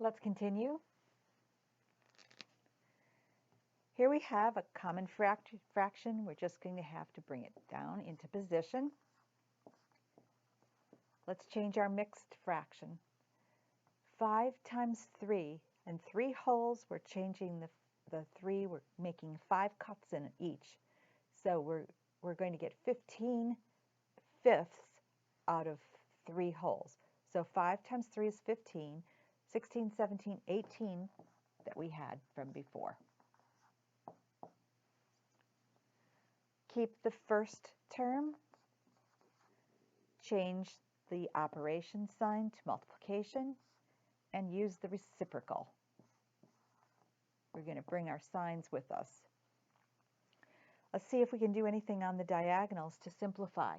Let's continue. Here we have a common fraction. We're just going to have to bring it down into position. Let's change our mixed fraction. 5 times 3, and 3 wholes, we're changing the 3, we're making 5 cuts in each. So we're going to get 15 fifths out of 3 wholes. So 5 times 3 is 15, 16, 17, 18 that we had from before. Keep the first term, change the operation sign to multiplication, and use the reciprocal. We're going to bring our signs with us. Let's see if we can do anything on the diagonals to simplify.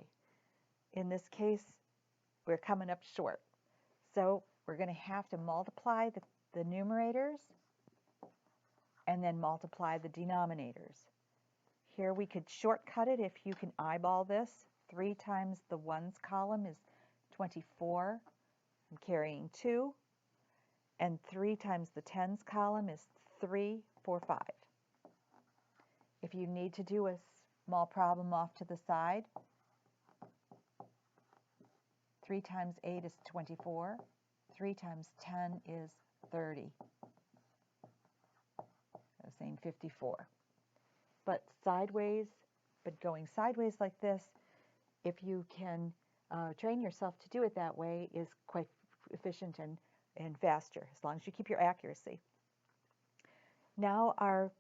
In this case, we're coming up short. So we're going to have to multiply the numerators and then multiply the denominators. Here we could shortcut it if you can eyeball this. 3 times the ones column is 24. I'm carrying 2. And 3 times the tens column is 3, 4, 5. If you need to do a small problem off to the side, 3 times 8 is 24. 3 times 10 is 30. The same 54. But going sideways like this, if you can train yourself to do it that way, is quite efficient and faster, as long as you keep your accuracy. Now our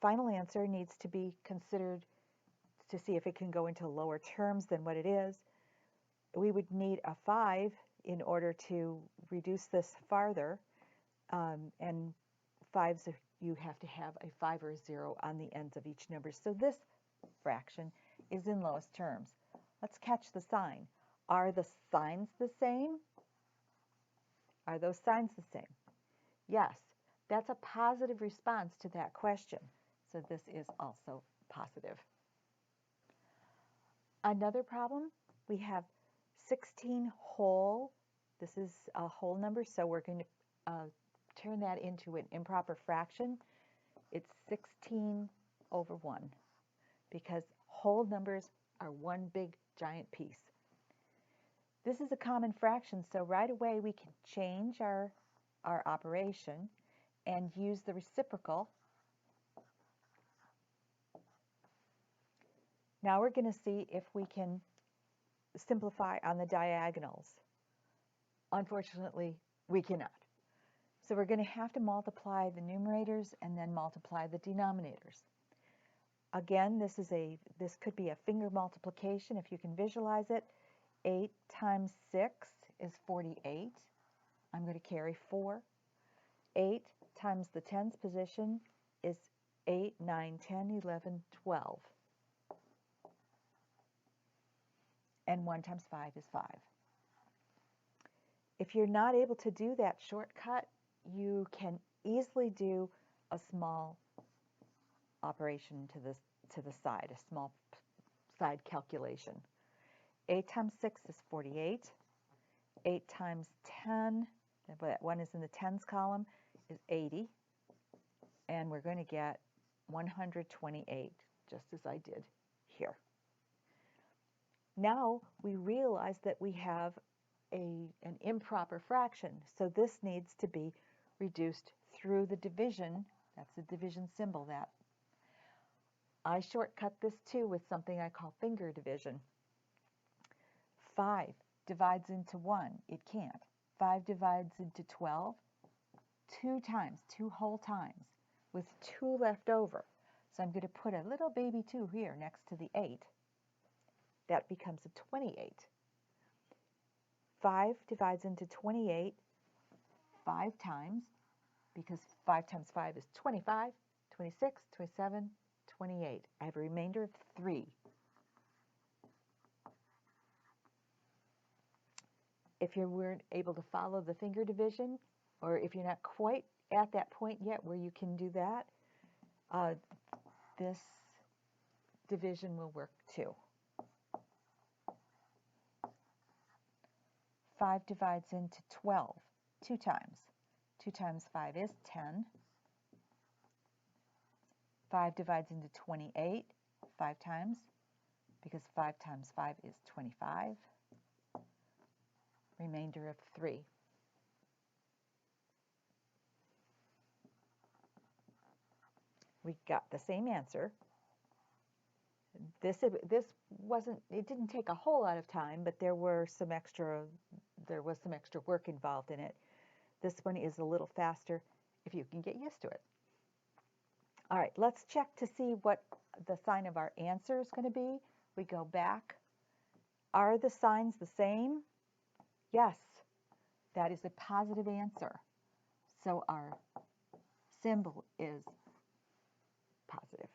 final answer needs to be considered to see if it can go into lower terms than what it is. We would need a 5 in order to reduce this farther, and 5s, you have to have a 5 or a 0 on the ends of each number. So this fraction is in lowest terms. Let's catch the sign. Are the signs the same? Are those signs the same? Yes, that's a positive response to that question. So this is also positive. Another problem, we have 16 whole. This is a whole number, so we're going to turn that into an improper fraction. It's 16 over 1, because whole numbers are one big giant piece. This is a common fraction, so right away we can change our operation and use the reciprocal. Now we're going to see if we can simplify on the diagonals. Unfortunately, we cannot. So we're going to have to multiply the numerators and then multiply the denominators. Again, this could be a finger multiplication if you can visualize it. 8 times 6 is 48. I'm going to carry 4. 8 times the tens position is 8, 9, 10, 11, 12. And 1 times 5 is 5. If you're not able to do that shortcut, you can easily do a small operation to the side, a small side calculation. 8 times 6 is 48. 8 times 10, that one is in the tens column, is 80. And we're going to get 128, just as I did here. Now we realize that we have an improper fraction, so this needs to be reduced through the division. That's the division symbol. That I shortcut this too with something I call finger division. 5 divides into 1. It can't. 5 divides into 12 2 times, 2 whole times, with 2 left over. So I'm going to put a little baby 2 here next to the 8. That becomes a 28. 5 divides into 28 5 times, because 5 times 5 is 25, 26, 27, 28. I have a remainder of 3. If you weren't able to follow the finger division, or if you're not quite at that point yet where you can do that, this division will work too. 5 divides into 12 2 times. 2 times 5 is 10. 5 divides into 28 5 times, because 5 times 5 is 25. Remainder of 3. We got the same answer. This wasn't, it didn't take a whole lot of time, but there was some extra work involved in it. This one is a little faster if you can get used to it. All right, let's check to see what the sign of our answer is going to be. We go back. Are the signs the same? Yes, that is a positive answer. So our symbol is positive.